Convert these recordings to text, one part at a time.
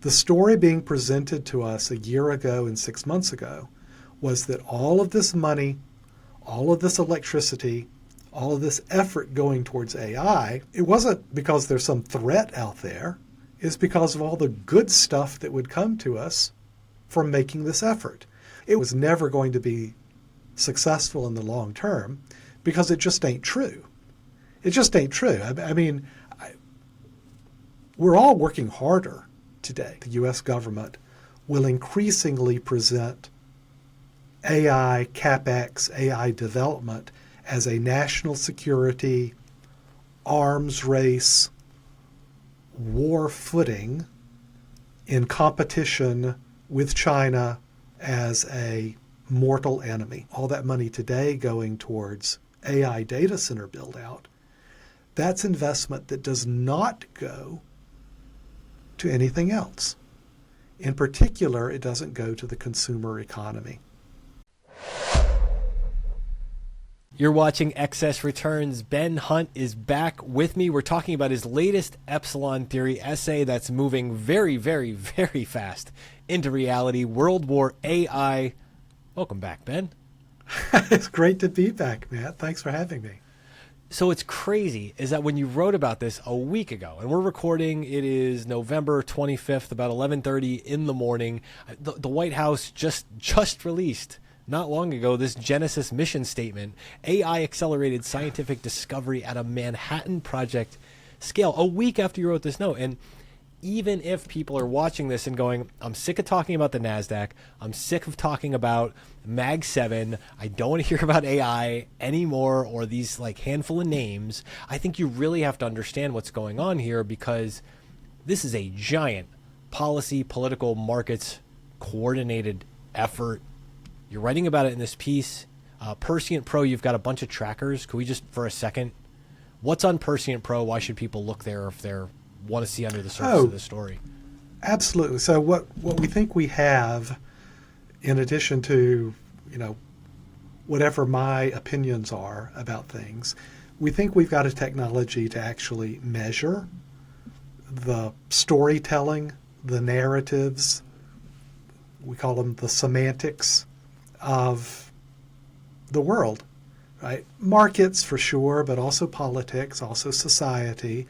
The story being presented to us a year ago and 6 months ago was that all of this money, all of this electricity, all of this effort going towards AI, it wasn't because there's some threat out there. It's because of all the good stuff that would come to us from making this effort. It was never going to be successful in the long term because it just ain't true. It just ain't true. We're all working harder today. The U.S. government will increasingly present AI CapEx, AI development as a national security, arms race, war footing in competition with China as a mortal enemy. All that money today going towards AI data center build out, that's investment that does not go to anything else. In particular, it doesn't go to the consumer economy. You're watching Excess Returns. Ben Hunt is back with me. We're talking about his latest Epsilon Theory essay that's moving very, very, very fast into reality. World War AI. Welcome back, Ben. It's great to be back, Matt. Thanks for having me. So what's crazy is that when you wrote about this a week ago, and we're recording, it is November 25th, about 11:30 in the morning. The White House just released not long ago this Genesis mission statement, AI accelerated scientific discovery at a Manhattan Project scale, a week after you wrote this note. And even if people are watching this and going, I'm sick of talking about the NASDAQ, I'm sick of talking about Mag 7, I don't want to hear about AI anymore, or these like handful of names, I think you really have to understand what's going on here, because this is a giant policy, political, markets coordinated effort. You're writing about it in this piece. Perscient Pro, you've got a bunch of trackers. Could we just, for a second, what's on Perscient Pro? Why should people look there if they're want to see under the surface of the story? Absolutely. So what we think we have, in addition to, whatever my opinions are about things, we think we've got a technology to actually measure the storytelling, the narratives, we call them the semantics of the world, right? Markets for sure, but also politics, also society.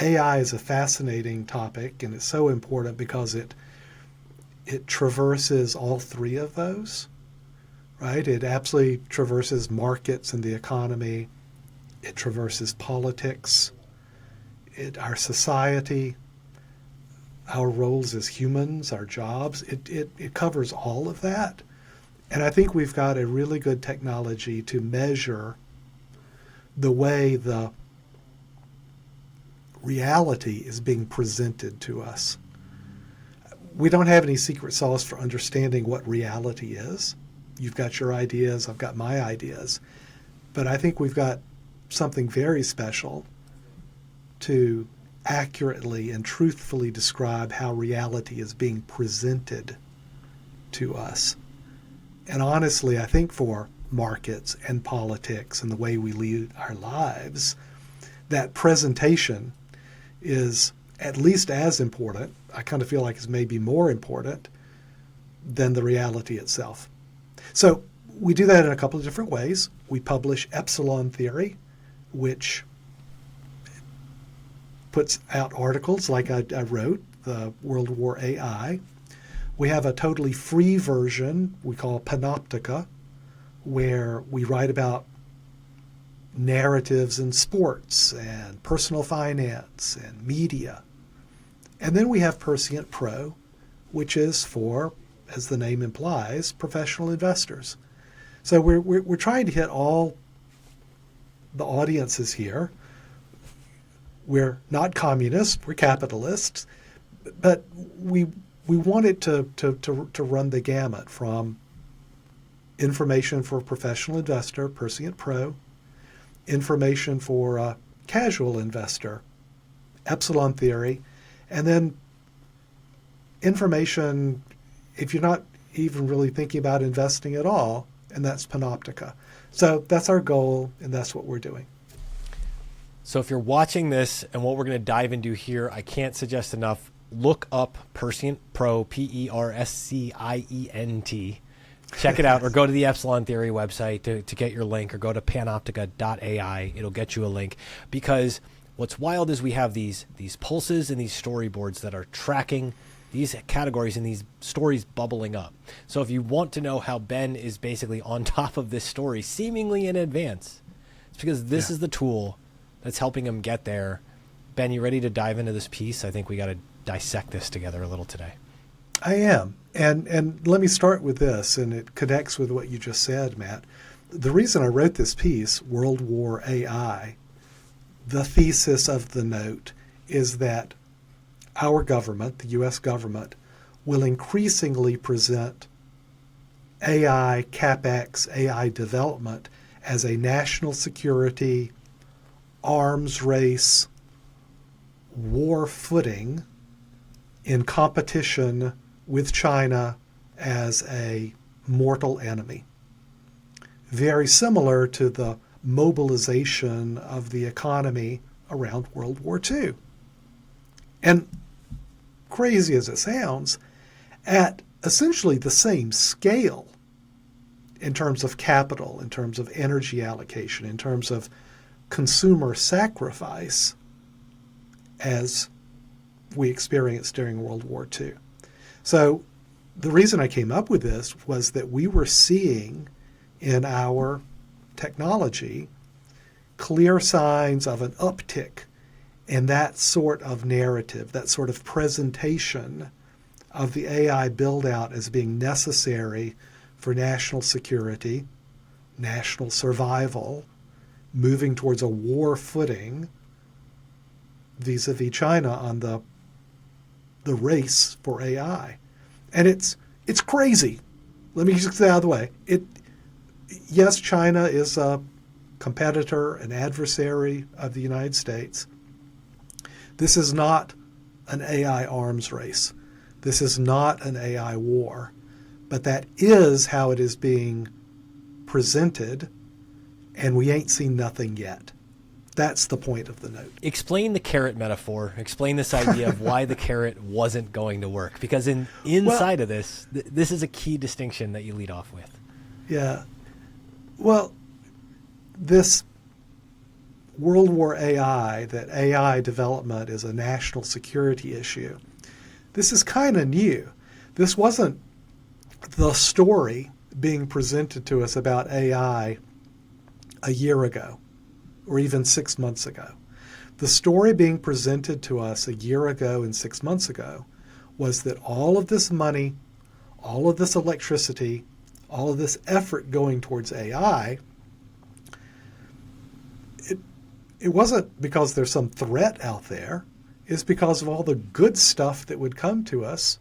AI is a fascinating topic, and it's so important because it traverses all three of those, right? It absolutely traverses markets and the economy. It traverses politics, our society, our roles as humans, our jobs. It covers all of that. And I think we've got a really good technology to measure the way the reality is being presented to us. We don't have any secret sauce for understanding what reality is. You've got your ideas, I've got my ideas. But I think we've got something very special to accurately and truthfully describe how reality is being presented to us. And honestly, I think for markets and politics and the way we lead our lives, that presentation is at least as important, I kind of feel like it's maybe more important than the reality itself. So we do that in a couple of different ways. We publish Epsilon Theory, which puts out articles like I wrote, the World War AI. We have a totally free version we call Panoptica, where we write about narratives in sports and personal finance and media. And then we have Perscient Pro, which is for, as the name implies, professional investors. So we're trying to hit all the audiences here. We're not communists, we're capitalists, but we want it to run the gamut from information for a professional investor, Perscient Pro, information for a casual investor, Epsilon Theory, and then information if you're not even really thinking about investing at all, and that's Panoptica. So that's our goal, and that's what we're doing. So if you're watching this and what we're going to dive into here, I can't suggest enough, look up Perscient Pro, Perscient. Check it out, or go to the Epsilon Theory website to get your link, or go to panoptica.ai. It'll get you a link, because what's wild is we have these pulses and these storyboards that are tracking these categories and these stories bubbling up. So if you want to know how Ben is basically on top of this story, seemingly in advance, it's because this is the tool that's helping him get there. Ben, you ready to dive into this piece? I think we got to dissect this together a little today. I am. And let me start with this, and it connects with what you just said, Matt. The reason I wrote this piece, World War AI, the thesis of the note is that our government, the U.S. government, will increasingly present AI CapEx, AI development, as a national security, arms race, war footing in competition with China as a mortal enemy. Very similar to the mobilization of the economy around World War II. And crazy as it sounds, at essentially the same scale in terms of capital, in terms of energy allocation, in terms of consumer sacrifice as we experienced during World War II. So the reason I came up with this was that we were seeing in our technology clear signs of an uptick in that sort of narrative, that sort of presentation of the AI build-out as being necessary for national security, national survival, moving towards a war footing vis-a-vis China on the race for AI. And it's crazy. Let me just get out of the way. Yes, China is a competitor, an adversary of the United States. This is not an AI arms race. This is not an AI war. But that is how it is being presented, and we ain't seen nothing yet. That's the point of the note. Explain the carrot metaphor. Explain this idea of why the carrot wasn't going to work. Because inside of this, this is a key distinction that you lead off with. Yeah. Well, this World War AI, that AI development is a national security issue, this is kind of new. This wasn't the story being presented to us about AI a year ago or even 6 months ago. The story being presented to us a year ago and 6 months ago was that all of this money, all of this electricity, all of this effort going towards AI, it wasn't because there's some threat out there. It's because of all the good stuff that would come to us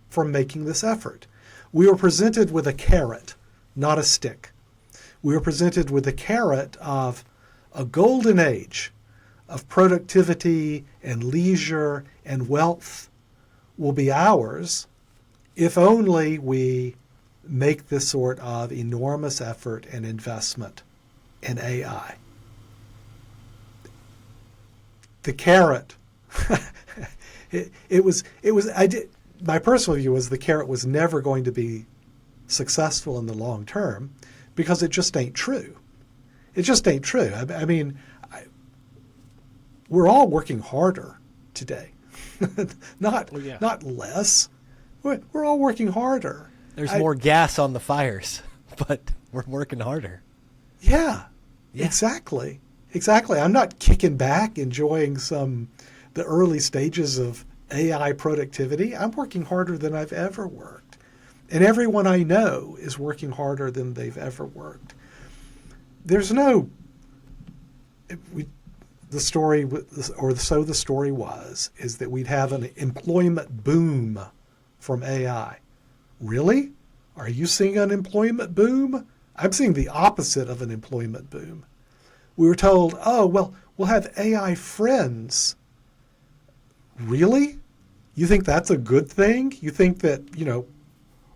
from making this effort. We were presented with a carrot, not a stick. We were presented with a carrot of a golden age of productivity and leisure and wealth will be ours if only we make this sort of enormous effort and investment in AI. The carrot, my personal view was the carrot was never going to be successful in the long term because it just ain't true. It just ain't true. I mean, we're all working harder today, not less. We're all working harder. There's more gas on the fires, but we're working harder. Yeah, exactly. Exactly. I'm not kicking back, enjoying the early stages of AI productivity. I'm working harder than I've ever worked. And everyone I know is working harder than they've ever worked. There's the story, or so the story was, is that we'd have an employment boom from AI. Really? Are you seeing an employment boom? I'm seeing the opposite of an employment boom. We were told, oh, well, we'll have AI friends. Really? You think that's a good thing? You think that,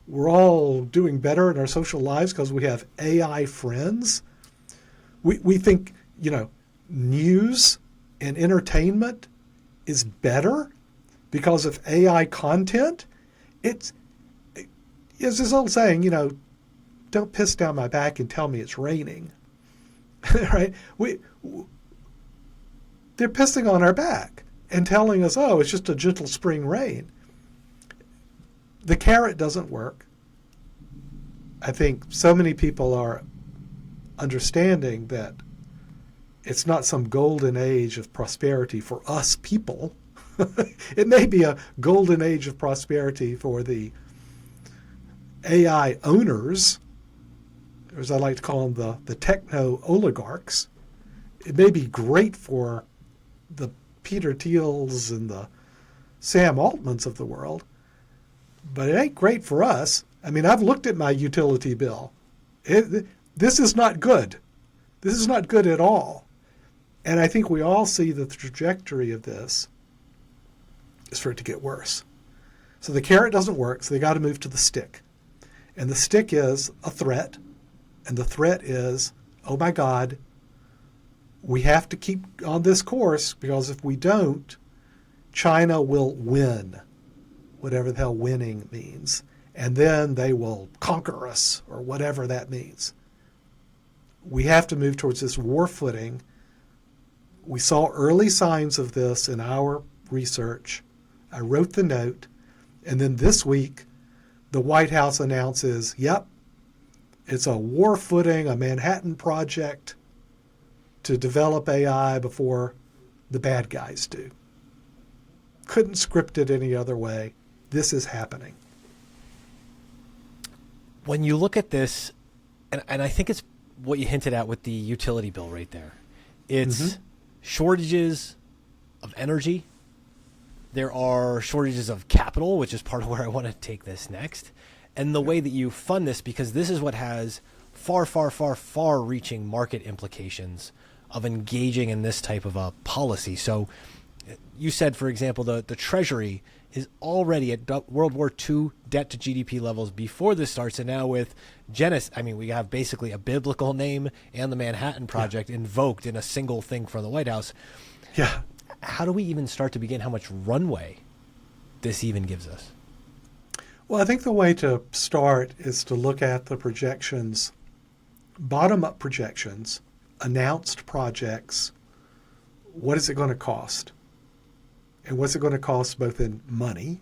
we're all doing better in our social lives because we have AI friends? We think, news and entertainment is better because of AI content, it's this old saying, don't piss down my back and tell me it's raining, right? They're pissing on our back and telling us, oh, it's just a gentle spring rain. The carrot doesn't work. I think so many people are understanding that it's not some golden age of prosperity for us people. It may be a golden age of prosperity for the AI owners, or as I like to call them, the techno oligarchs. It may be great for the Peter Thiels and the Sam Altmans of the world, but it ain't great for us. I mean, I've looked at my utility bill. This is not good. This is not good at all. And I think we all see the trajectory of this is for it to get worse. So the carrot doesn't work, so they got to move to the stick. And the stick is a threat. And the threat is, oh my God, we have to keep on this course, because if we don't, China will win, whatever the hell winning means. And then they will conquer us, or whatever that means. We have to move towards this war footing. We saw early signs of this in our research. I wrote the note, and then this week, the White House announces, yep, it's a war footing, a Manhattan Project to develop AI before the bad guys do. Couldn't script it any other way. This is happening. When you look at this, and I think it's what you hinted at with the utility bill right there. It's shortages of energy. There are shortages of capital, which is part of where I want to take this next. And the way that you fund this, because this is what has far, far, far, far reaching market implications of engaging in this type of a policy. So you said, for example, the Treasury is already at World War II debt to GDP levels before this starts. And now with Genesis, I mean, we have basically a biblical name and the Manhattan Project invoked in a single thing from the White House. Yeah. How do we even start to begin how much runway this even gives us? Well, I think the way to start is to look at the projections, bottom-up projections, announced projects. What is it going to cost? And what's it going to cost both in money,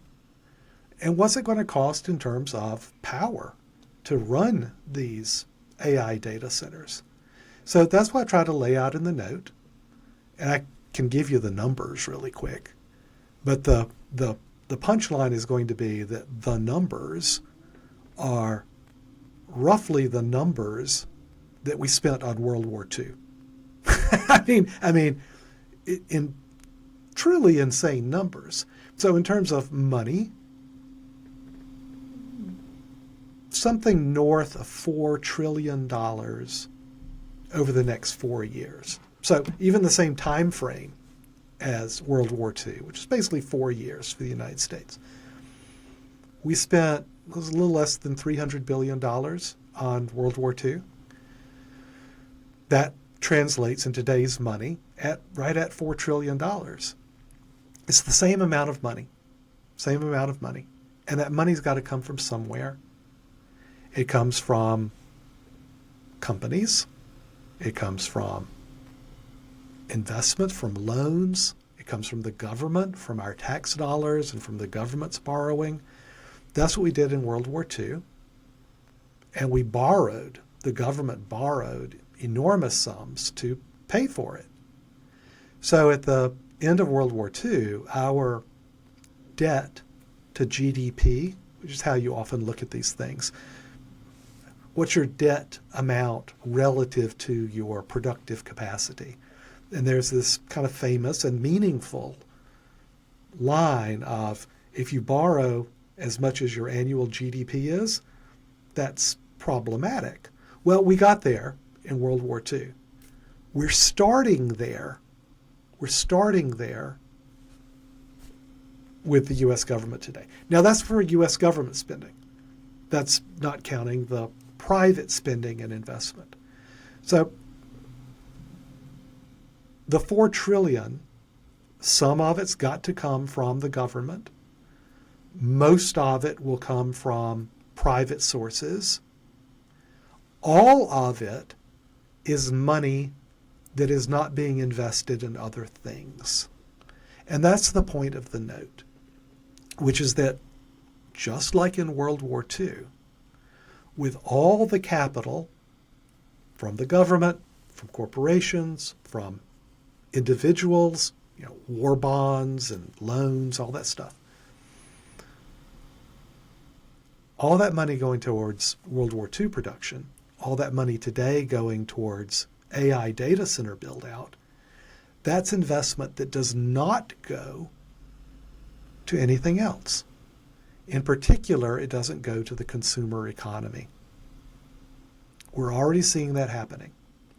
and what's it going to cost in terms of power to run these AI data centers? So that's what I try to lay out in the note. And I can give you the numbers really quick. But the punchline is going to be that the numbers are roughly the numbers that we spent on World War II. I mean, in truly insane numbers. So in terms of money, something north of $4 trillion over the next 4 years. So even the same time frame as World War II, which is basically 4 years for the United States. We spent a little less than $300 billion on World War II. That translates in today's money right at $4 trillion. It's the same amount of money, and that money's got to come from somewhere. It comes from companies. It comes from investment, from loans. It comes from the government, from our tax dollars, and from the government's borrowing. That's what we did in World War II. And we borrowed, the government borrowed enormous sums to pay for it. So at the end of World War II, our debt to GDP, which is how you often look at these things, what's your debt amount relative to your productive capacity? And there's this kind of famous and meaningful line of, if you borrow as much as your annual GDP is, that's problematic. Well, we got there in World War II. We're starting there with the U.S. government today. Now, that's for U.S. government spending. That's not counting the private spending and investment. So the $4 trillion Some of it's got to come from the government. Most of it will come from private sources. All of it is money that is not being invested in other things. And that's the point of the note, which is that just like in World War II, with all the capital from the government, from corporations, from individuals, war bonds and loans, all that stuff, all that money going towards World War II production, all that money today going towards AI data center build out, that's investment that does not go to anything else. In particular, it doesn't go to the consumer economy. We're already seeing that happening,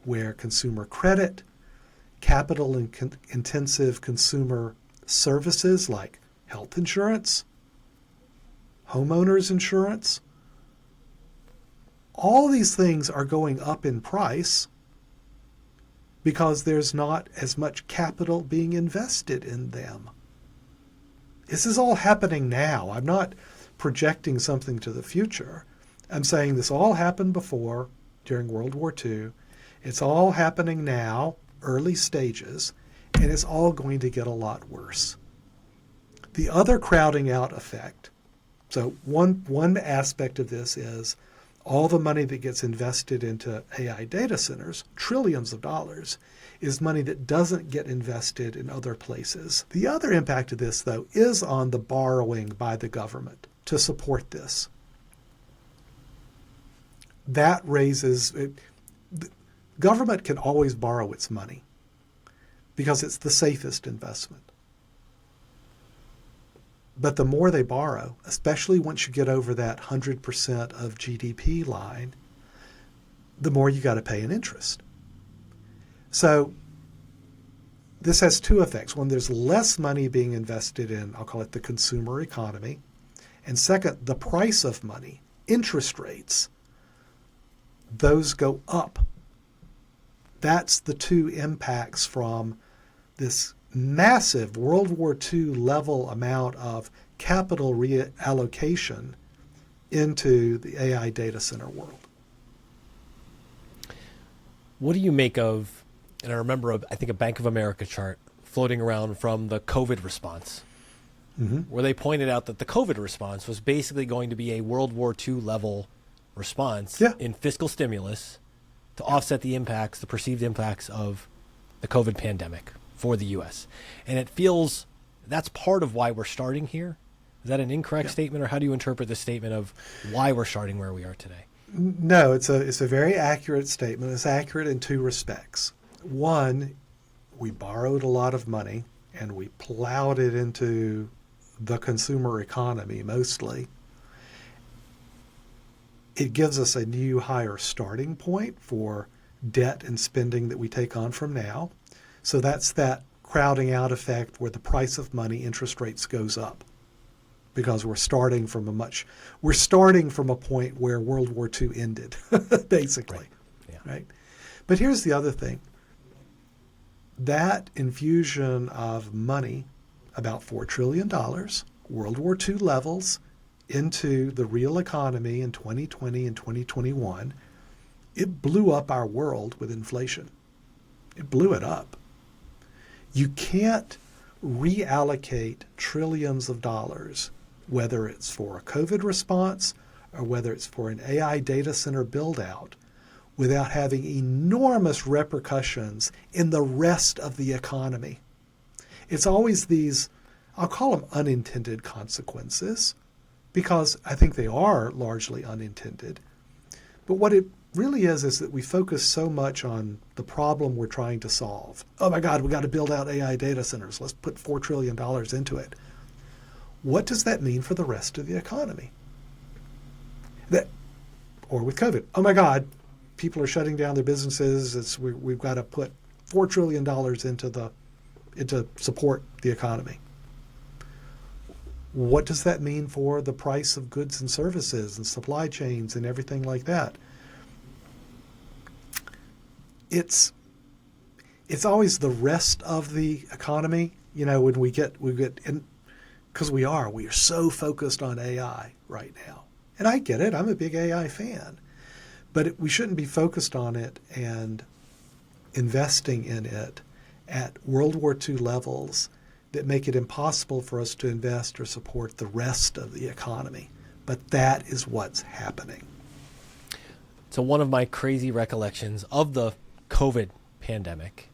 where consumer credit, capital-intensive consumer services like health insurance, homeowners insurance, all these things are going up in price because there's not as much capital being invested in them. This is all happening now. I'm not projecting something to the future. I'm saying this all happened before, during World War II. It's all happening now, early stages, and it's all going to get a lot worse. The other crowding out effect, so one aspect of this is all the money that gets invested into AI data centers, trillions of dollars, is money that doesn't get invested in other places. The other impact of this, though, is on the borrowing by the government to support this. That raises, the government can always borrow its money because it's the safest investment. But the more they borrow, especially once you get over that 100% of GDP line, the more you got to pay in interest. So this has two effects. One, there's less money being invested in, I'll call it the consumer economy. And second, the price of money, interest rates, those go up. That's the two impacts from this massive World War II level amount of capital reallocation into the AI data center world. What do you make of, and I remember, I think a Bank of America chart floating around from the COVID response, where they pointed out that the COVID response was basically going to be a World War II level response in fiscal stimulus to offset the impacts, the perceived impacts of the COVID pandemic for the U.S. And it feels that's part of why we're starting here. Is that an incorrect statement, or how do you interpret the statement of why we're starting where we are today? No, it's a very accurate statement. It's accurate in two respects. One, we borrowed a lot of money and we plowed it into the consumer economy mostly. It gives us a new higher starting point for debt and spending that we take on from now. So that's that crowding out effect where the price of money, interest rates goes up, because we're starting from a point where World War II ended, basically. Right? But here's the other thing. That infusion of money, about $4 trillion, World War II levels, into the real economy in 2020 and 2021, it blew up our world with inflation. It blew it up. You can't reallocate trillions of dollars, whether it's for a COVID response or whether it's for an AI data center build out, without having enormous repercussions in the rest of the economy. It's always these, I'll call them unintended consequences, because I think they are largely unintended. But what it really is that we focus so much on the problem we're trying to solve. Oh my God, we got to build out AI data centers. Let's put $4 trillion into it. What does that mean for the rest of the economy? Or with COVID, oh my God, people are shutting down their businesses. We've got to put $4 trillion into support the economy. What does that mean for the price of goods and services and supply chains and everything like that? It's always the rest of the economy when we get in, because we are so focused on AI right now. And I get it. I'm a big AI fan. But we shouldn't be focused on it and investing in it at World War II levels that make it impossible for us to invest or support the rest of the economy. But that is what's happening. So one of my crazy recollections of the COVID pandemic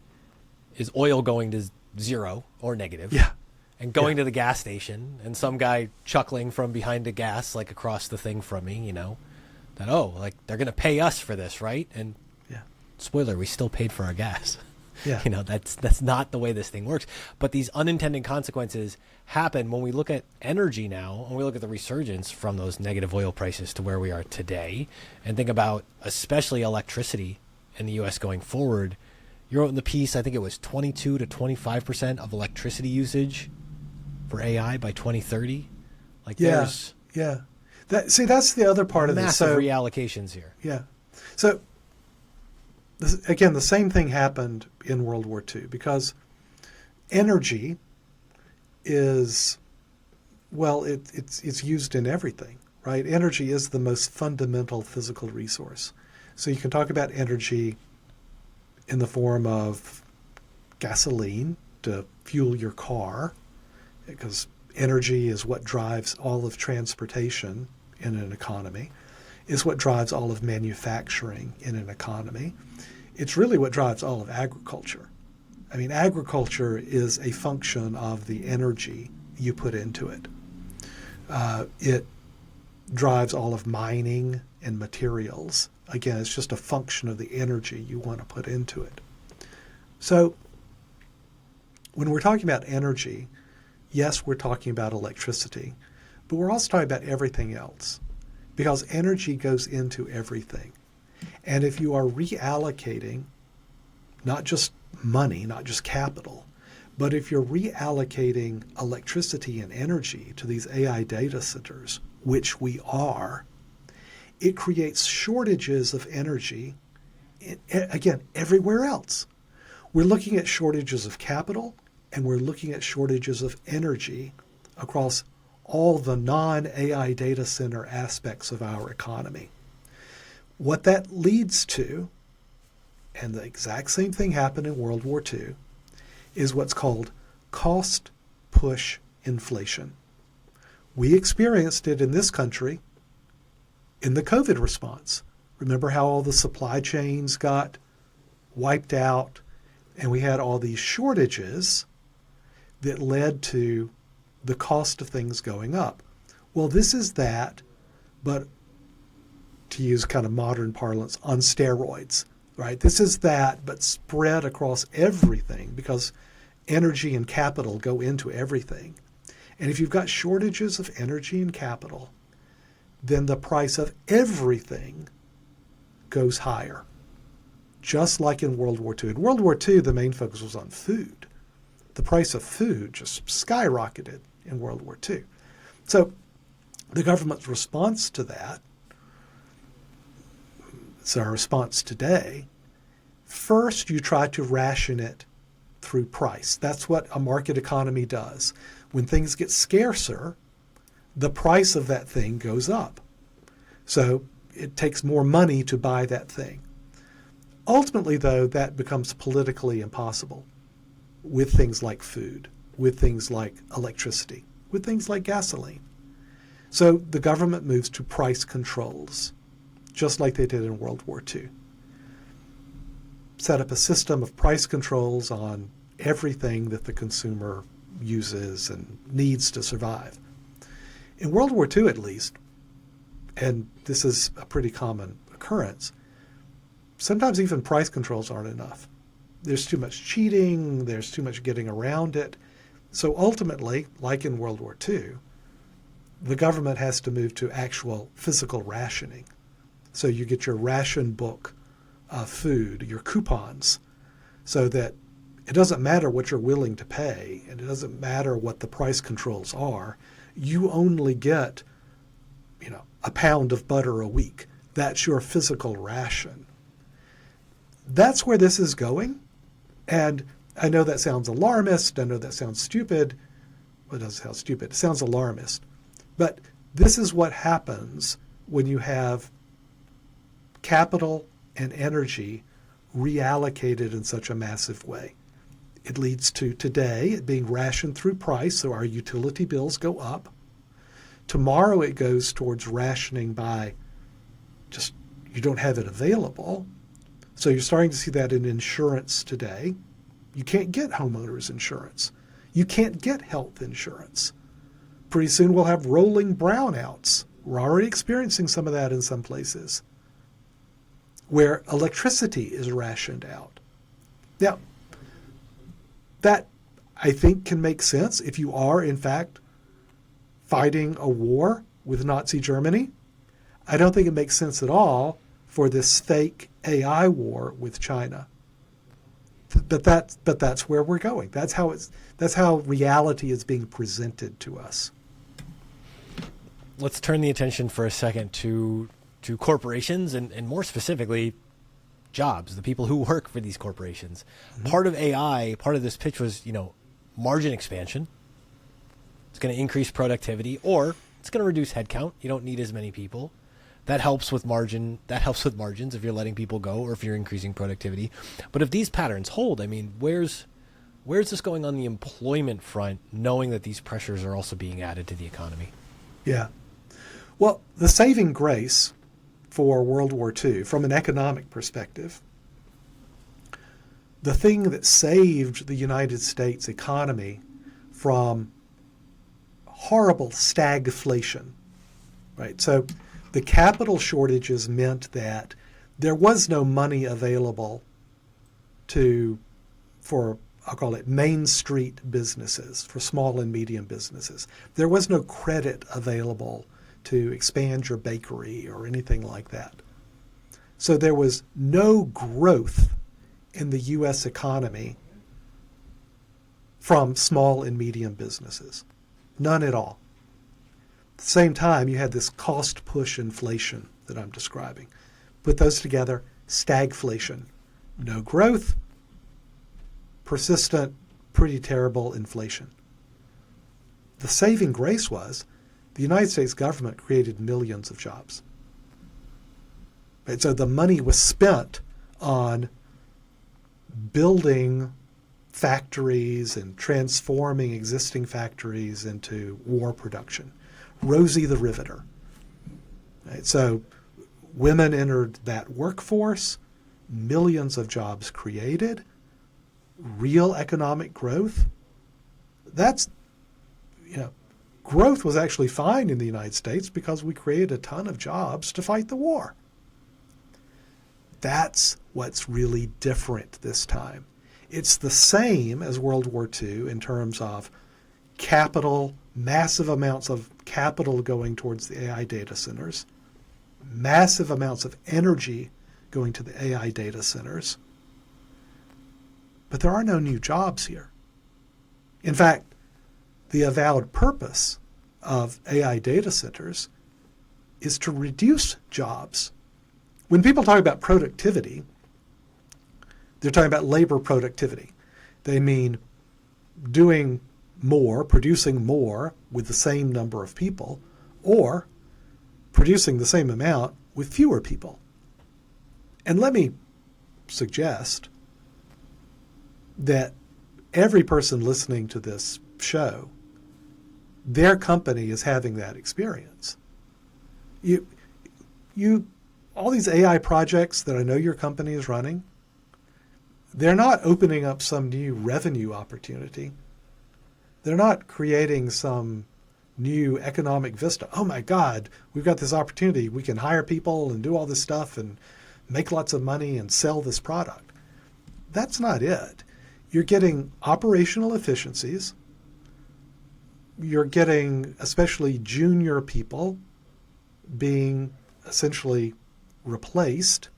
is oil going to zero or negative. Yeah. And going to the gas station and some guy chuckling from behind the gas, like across the thing from me, that, like they're going to pay us for this, right? And spoiler, we still paid for our gas. Yeah. That's not the way this thing works. But these unintended consequences happen when we look at energy now, and we look at the resurgence from those negative oil prices to where we are today, and think about especially electricity in the U.S. going forward. You wrote in the piece, I think it was 22 to 25% of electricity usage for AI by 2030. There's that's the other part of this. Massive reallocations here. Yeah. So again, the same thing happened in World War II because energy is, it's used in everything, right? Energy is the most fundamental physical resource. So you can talk about energy in the form of gasoline to fuel your car, because energy is what drives all of transportation in an economy, is what drives all of manufacturing in an economy. It's really what drives all of agriculture. I mean, agriculture is a function of the energy you put into it. It drives all of mining and materials. Again, it's just a function of the energy you want to put into it. So when we're talking about energy, yes, we're talking about electricity, but we're also talking about everything else because energy goes into everything. And if you are reallocating not just money, not just capital, but if you're reallocating electricity and energy to these AI data centers, which we are, it creates shortages of energy, again, everywhere else. We're looking at shortages of capital, and we're looking at shortages of energy across all the non-AI data center aspects of our economy. What that leads to, and the exact same thing happened in World War II, is what's called cost push inflation. We experienced it in this country in the COVID response. Remember how all the supply chains got wiped out and we had all these shortages that led to the cost of things going up. Well, this is that, but to use kind of modern parlance, on steroids, right? This is that, but spread across everything because energy and capital go into everything. And if you've got shortages of energy and capital, then the price of everything goes higher, just like in World War II. In World War II, the main focus was on food. The price of food just skyrocketed in World War II. So the government's response to that, it's our response today, first you try to ration it through price. That's what a market economy does. When things get scarcer, the price of that thing goes up. So it takes more money to buy that thing. Ultimately, though, that becomes politically impossible with things like food, with things like electricity, with things like gasoline. So the government moves to price controls, just like they did in World War II. Set up a system of price controls on everything that the consumer uses and needs to survive. In World War II, at least, and this is a pretty common occurrence, sometimes even price controls aren't enough. There's too much cheating, there's too much getting around it. So ultimately, like in World War II, the government has to move to actual physical rationing. So you get your ration book of food, your coupons, so that it doesn't matter what you're willing to pay, and it doesn't matter what the price controls are. You only get, a pound of butter a week. That's your physical ration. That's where this is going. And I know that sounds alarmist. I know that sounds stupid. Well, it doesn't sound stupid. It sounds alarmist. But this is what happens when you have capital and energy reallocated in such a massive way. It leads to today it being rationed through price, so our utility bills go up. Tomorrow it goes towards rationing by just you don't have it available. So you're starting to see that in insurance today. You can't get homeowners insurance. You can't get health insurance. Pretty soon we'll have rolling brownouts. We're already experiencing some of that in some places where electricity is rationed out. Now, that I think can make sense if you are, in fact, fighting a war with Nazi Germany. I don't think it makes sense at all for this fake AI war with China. But that's where we're going. That's how reality is being presented to us. Let's turn the attention for a second to corporations and more specifically jobs, the people who work for these corporations. Mm-hmm. Part of AI, part of this pitch was, margin expansion. It's going to increase productivity, or it's going to reduce headcount. You don't need as many people. That helps with margin. That helps with margins if you're letting people go or if you're increasing productivity. But if these patterns hold, where's this going on the employment front, knowing that these pressures are also being added to the economy? Yeah. Well, the saving grace for World War II, from an economic perspective, the thing that saved the United States economy from horrible stagflation, right? So the capital shortages meant that there was no money available for I'll call it Main Street businesses, for small and medium businesses. There was no credit available to expand your bakery or anything like that. So there was no growth in the U.S. economy from small and medium businesses. None at all. At the same time, you had this cost push inflation that I'm describing. Put those together, stagflation. No growth, persistent, pretty terrible inflation. The saving grace was the United States government created millions of jobs. Right? So the money was spent on building factories and transforming existing factories into war production. Rosie the Riveter. Right? So women entered that workforce, millions of jobs created, real economic growth. That's, growth was actually fine in the United States because we created a ton of jobs to fight the war. That's what's really different this time. It's the same as World War II in terms of capital, massive amounts of capital going towards the AI data centers, massive amounts of energy going to the AI data centers. But there are no new jobs here. In fact, the avowed purpose of AI data centers is to reduce jobs. When people talk about productivity, they're talking about labor productivity. They mean doing more, producing more with the same number of people, or producing the same amount with fewer people. And let me suggest that every person listening to this show, their company is having that experience. All these AI projects that I know your company is running, they're not opening up some new revenue opportunity. They're not creating some new economic vista. Oh my God, we've got this opportunity. We can hire people and do all this stuff and make lots of money and sell this product. That's not it. You're getting operational efficiencies. You're getting especially junior people being essentially replaced.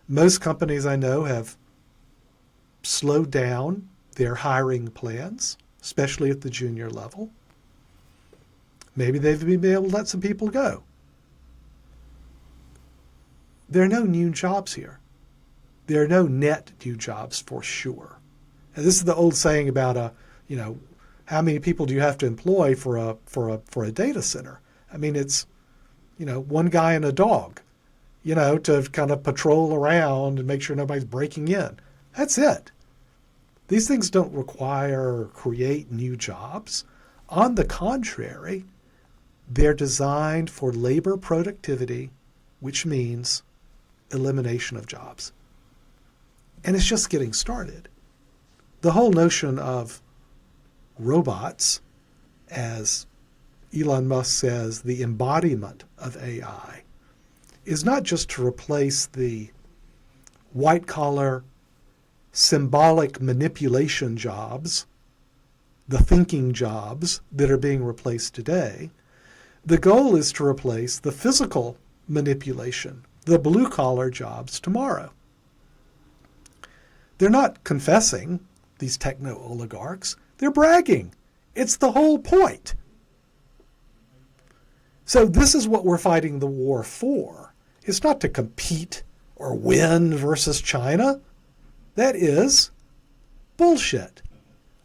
Most companies I know have slowed down their hiring plans, especially at the junior level. Maybe they've been able to let some people go. There are no new jobs here. There are no net new jobs for sure. And this is the old saying about how many people do you have to employ for a data center? I mean, it's one guy and a dog, to kind of patrol around and make sure nobody's breaking in. That's it. These things don't require or create new jobs. On the contrary, they're designed for labor productivity, which means elimination of jobs. And it's just getting started. The whole notion of robots, as Elon Musk says, the embodiment of AI, is not just to replace the white-collar, symbolic manipulation jobs, the thinking jobs that are being replaced today. The goal is to replace the physical manipulation, the blue-collar jobs tomorrow. They're not confessing, these techno-oligarchs. They're bragging. It's the whole point. So this is what we're fighting the war for. It's not to compete or win versus China. That is bullshit.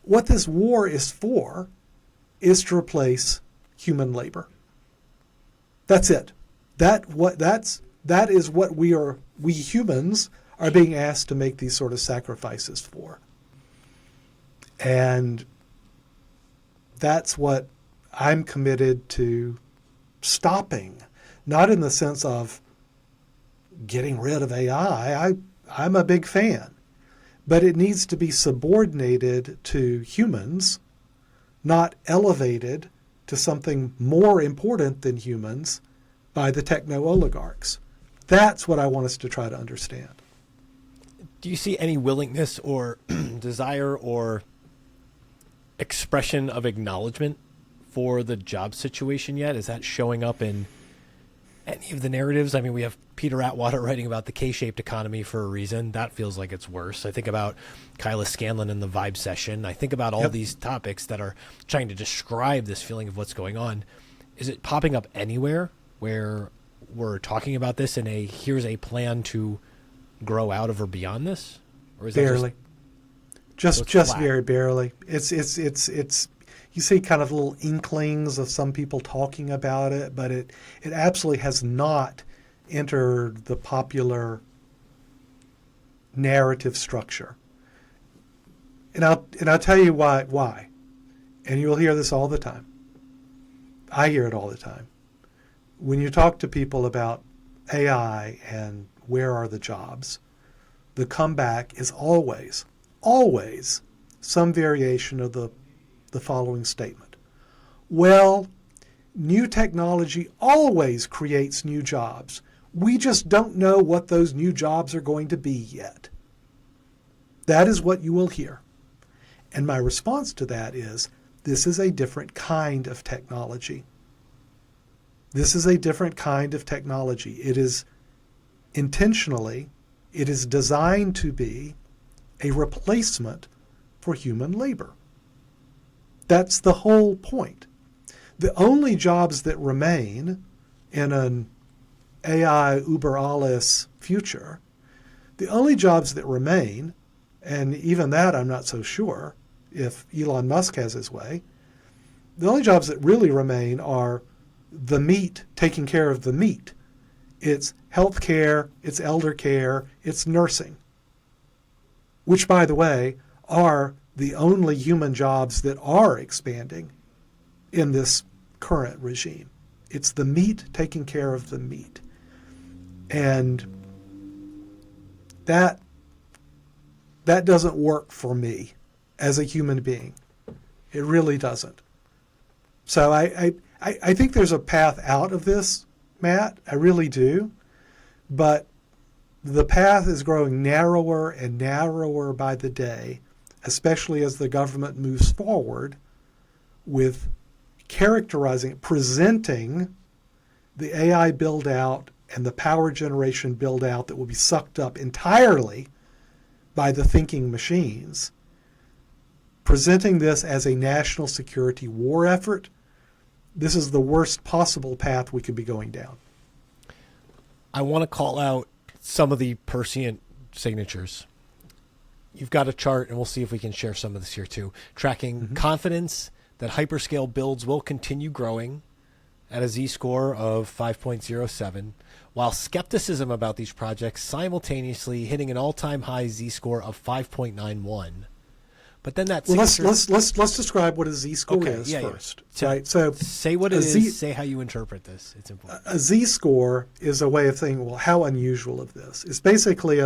What this war is for is to replace human labor. That's it. That is what we humans are being asked to make these sort of sacrifices for. And that's what I'm committed to stopping, not in the sense of getting rid of AI. I'm a big fan, but it needs to be subordinated to humans, not elevated to something more important than humans by the techno-oligarchs. That's what I want us to try to understand. Do you see any willingness or desire or expression of acknowledgement for the job situation yet? Is that showing up in any of the narratives? I mean, we have Peter Atwater writing about the K-shaped economy for a reason. That feels like it's worse. I think about Kyla Scanlon in the Vibe session. I think about all these topics that are trying to describe this feeling of what's going on. Is it popping up anywhere where we're talking about this in here's a plan to grow out of or beyond this? Or is barely. Just flat? very barely. It's you see kind of little inklings of some people talking about it, but it absolutely has not entered the popular narrative structure. And I'll tell you why. And you'll hear this all the time. I hear it all the time. When you talk to people about AI and where are the jobs, the comeback is always some variation of the following statement. Well, new technology always creates new jobs. We just don't know what those new jobs are going to be yet. That is what you will hear. And my response to that is, this is a different kind of technology. This is a different kind of technology. It is designed to be a replacement for human labor. That's the whole point. The only jobs that remain in an AI uber alles future, the only jobs that remain, and even that I'm not so sure if Elon Musk has his way, the only jobs that really remain are the meat, taking care of the meat. It's healthcare, it's elder care, it's nursing, which, by the way, are the only human jobs that are expanding in this current regime. It's the meat, taking care of the meat. And that doesn't work for me as a human being. It really doesn't. So I think there's a path out of this, Matt. I really do. But the path is growing narrower and narrower by the day, especially as the government moves forward with presenting the AI build-out and the power generation build-out that will be sucked up entirely by the thinking machines, presenting this as a national security war effort. This is the worst possible path we could be going down. I want to call out some of the Perscient signatures. You've got a chart, and we'll see if we can share some of this here too, tracking confidence that hyperscale builds will continue growing at a z-score of 5.07, while skepticism about these projects simultaneously hitting an all-time high z-score of 5.91. But then that let's describe what a z-score is first. Yeah. Right? So say what it is. Say how you interpret this. It's important. A z-score is a way of saying, well, how unusual of this? It's basically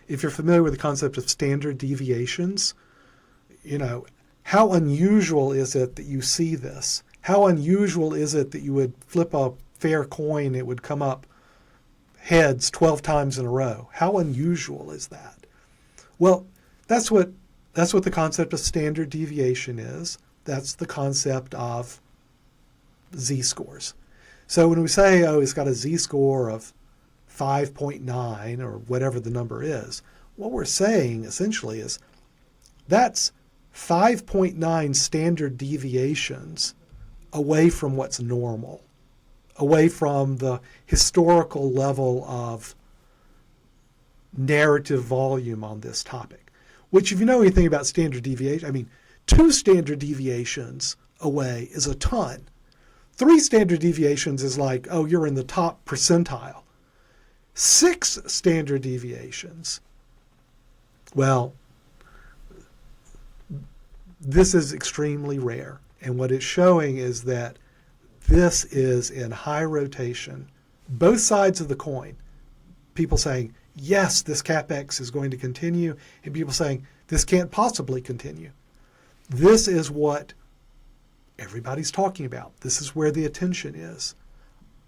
if you're familiar with the concept of standard deviations, how unusual is it that you see this? How unusual is it that you would flip a fair coin, it would come up heads 12 times in a row? How unusual is that? Well, that's what the concept of standard deviation is. That's the concept of z-scores. So when we say, it's got a z-score of 5.9 or whatever the number is, what we're saying essentially is that's 5.9 standard deviations away from what's normal, away from the historical level of narrative volume on this topic. Which, if you know anything about standard deviation, 2 standard deviations away is a ton. 3 standard deviations is like, you're in the top percentile. 6 standard deviations, well, this is extremely rare. And what it's showing is that this is in high rotation. Both sides of the coin. People saying, yes, this CapEx is going to continue, and people saying, this can't possibly continue. This is what everybody's talking about. This is where the attention is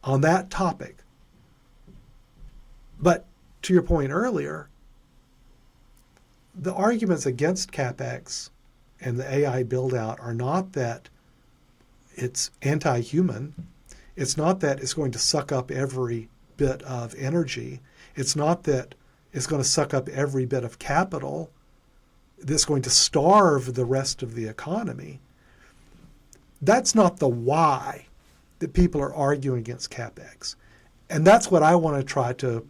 on that topic. But to your point earlier, the arguments against CapEx and the AI build-out are not that it's anti-human. It's not that it's going to suck up every bit of energy. It's not that it's going to suck up every bit of capital that's going to starve the rest of the economy. That's not the why that people are arguing against CapEx. And that's what I want to try to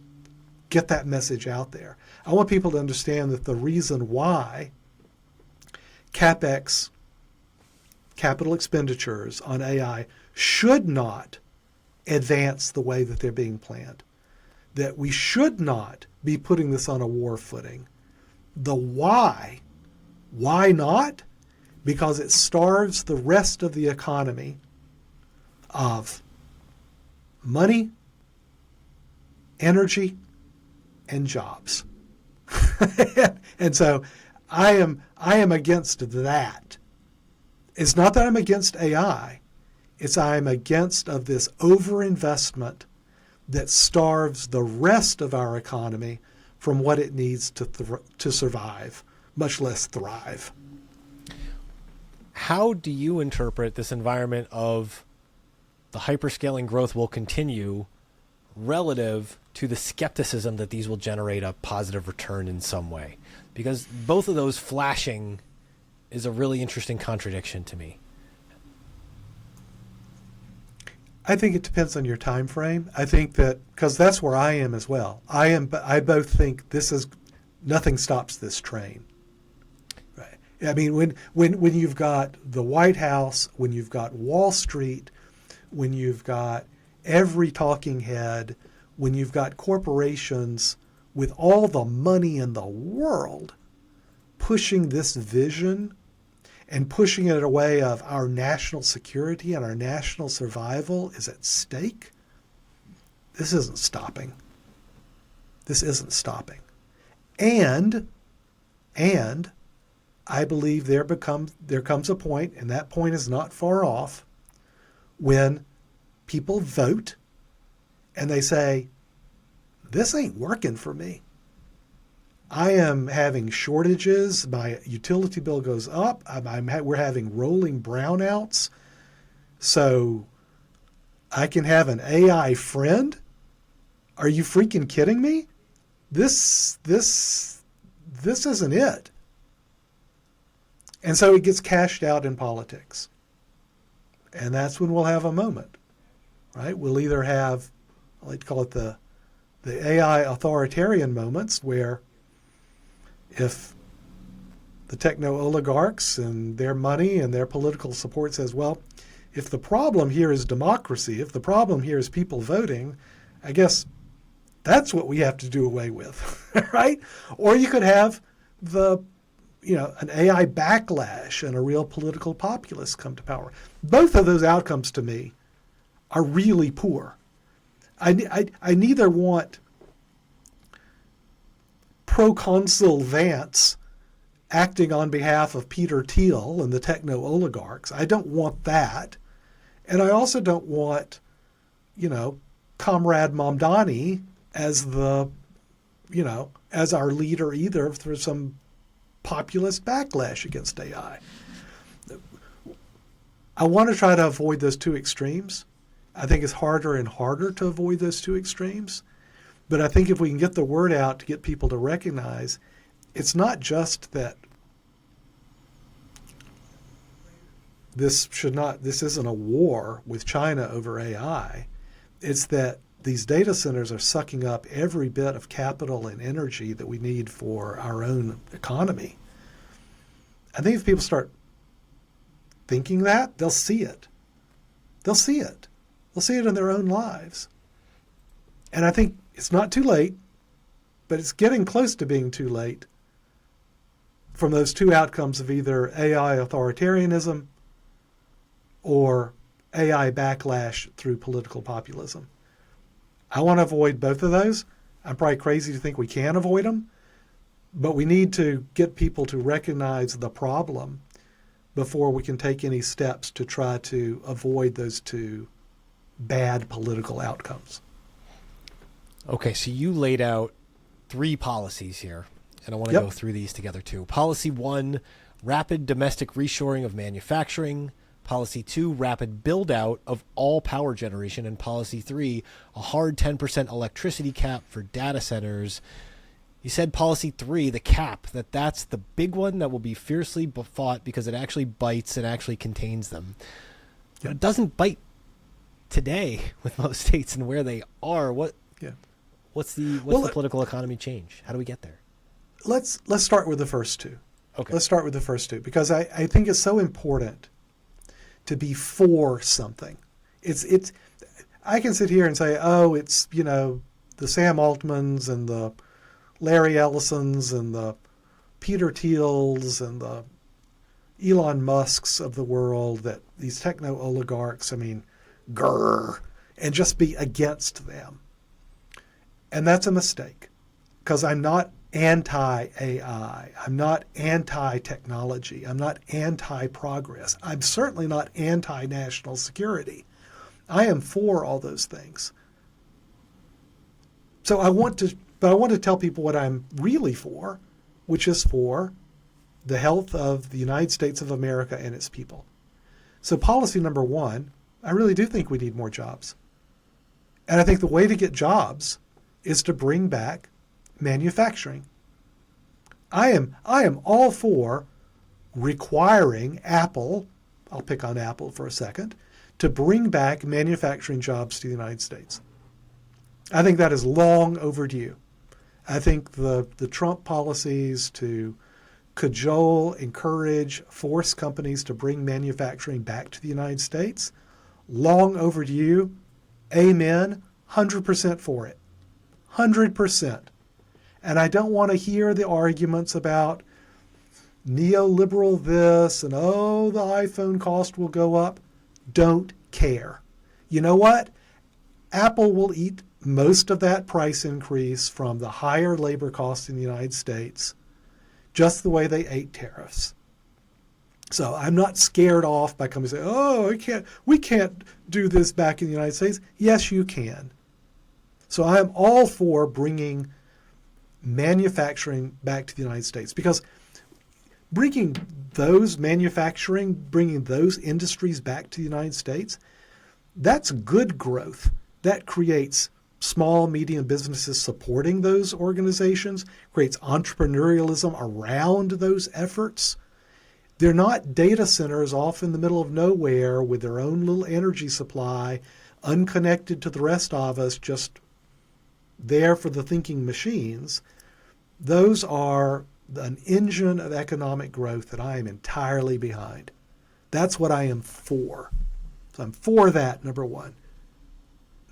get that message out there. I want people to understand that the reason why CapEx, capital expenditures on AI, should not advance the way that they're being planned, that we should not be putting this on a war footing. The why not? Because it starves the rest of the economy of money, energy, and jobs. And so I am against that. It's not that I'm against AI. It's I'm against of this overinvestment that starves the rest of our economy from what it needs to survive, much less thrive. How do you interpret this environment of the hyperscaling growth will continue relative to the skepticism that these will generate a positive return in some way? Because both of those flashing is a really interesting contradiction to me. I think it depends on your time frame. I think that, because that's where I am as well. I both think this is, nothing stops this train. Right. I mean, when you've got the White House, when you've got Wall Street, when you've got every talking head, when you've got corporations with all the money in the world pushing this vision and pushing it away of our national security and our national survival is at stake, this isn't stopping. This isn't stopping. And I believe there comes a point, and that point is not far off, when people vote and they say, this ain't working for me. I am having shortages. My utility bill goes up. We're having rolling brownouts. So I can have an AI friend? Are you freaking kidding me? This isn't it. And so it gets cashed out in politics. And that's when we'll have a moment, right? We'll either have, I like to call it the AI authoritarian moments, where if the techno-oligarchs and their money and their political support says, well, if the problem here is democracy, if the problem here is people voting, I guess that's what we have to do away with, right? Or you could have an AI backlash and a real political populace come to power. Both of those outcomes to me are really poor. I neither want Proconsul Vance acting on behalf of Peter Thiel and the techno-oligarchs. I don't want that. And I also don't want, Comrade Mamdani as as our leader either for some populist backlash against AI. I want to try to avoid those two extremes. I think it's harder and harder to avoid those two extremes. But I think if we can get the word out to get people to recognize it's not just that this isn't a war with China over AI. It's that these data centers are sucking up every bit of capital and energy that we need for our own economy. I think if people start thinking that, they'll see it. They'll see it. They'll see it in their own lives. And I think it's not too late, but it's getting close to being too late from those two outcomes of either AI authoritarianism or AI backlash through political populism. I want to avoid both of those. I'm probably crazy to think we can avoid them, but we need to get people to recognize the problem before we can take any steps to try to avoid those two bad political outcomes. Okay, so you laid out 3 policies here, and I want to go through these together too. Policy 1, rapid domestic reshoring of manufacturing. Policy 2, rapid build-out of all power generation. And Policy 3, a hard 10% electricity cap for data centers. You said Policy 3, the cap, that's the big one that will be fiercely fought because it actually bites and actually contains them. But it doesn't bite today with most states and where they are. What's the political economy change? How do we get there? Let's start with the first two. Okay. Let's start with the first two because I think it's so important to be for something. It's I can sit here and say, oh, it's the Sam Altmans and the Larry Ellisons and the Peter Thiels and the Elon Musks of the world, that these techno oligarchs, grrr, and just be against them. And that's a mistake because I'm not anti-AI. I'm not anti-technology. I'm not anti-progress. I'm certainly not anti-national security. I am for all those things. So I want to tell people what I'm really for, which is for the health of the United States of America and its people. So policy number 1, I really do think we need more jobs. And I think the way to get jobs is to bring back manufacturing. I am all for requiring Apple, I'll pick on Apple for a second, to bring back manufacturing jobs to the United States. I think that is long overdue. I think the Trump policies to cajole, encourage, force companies to bring manufacturing back to the United States, long overdue. Amen. 100% for it. 100%. And I don't want to hear the arguments about neoliberal this and, oh, the iPhone cost will go up. Don't care. You know what? Apple will eat most of that price increase from the higher labor costs in the United States, just the way they ate tariffs. So I'm not scared off by coming and saying, oh, we can't do this back in the United States. Yes, you can. So I am all for bringing manufacturing back to the United States, because bringing those industries back to the United States, that's good growth. That creates small, medium businesses supporting those organizations, creates entrepreneurialism around those efforts. They're not data centers off in the middle of nowhere with their own little energy supply, unconnected to the rest of us, just there for the thinking machines. Those are an engine of economic growth that I am entirely behind. That's what I am for. So I'm for that, number one.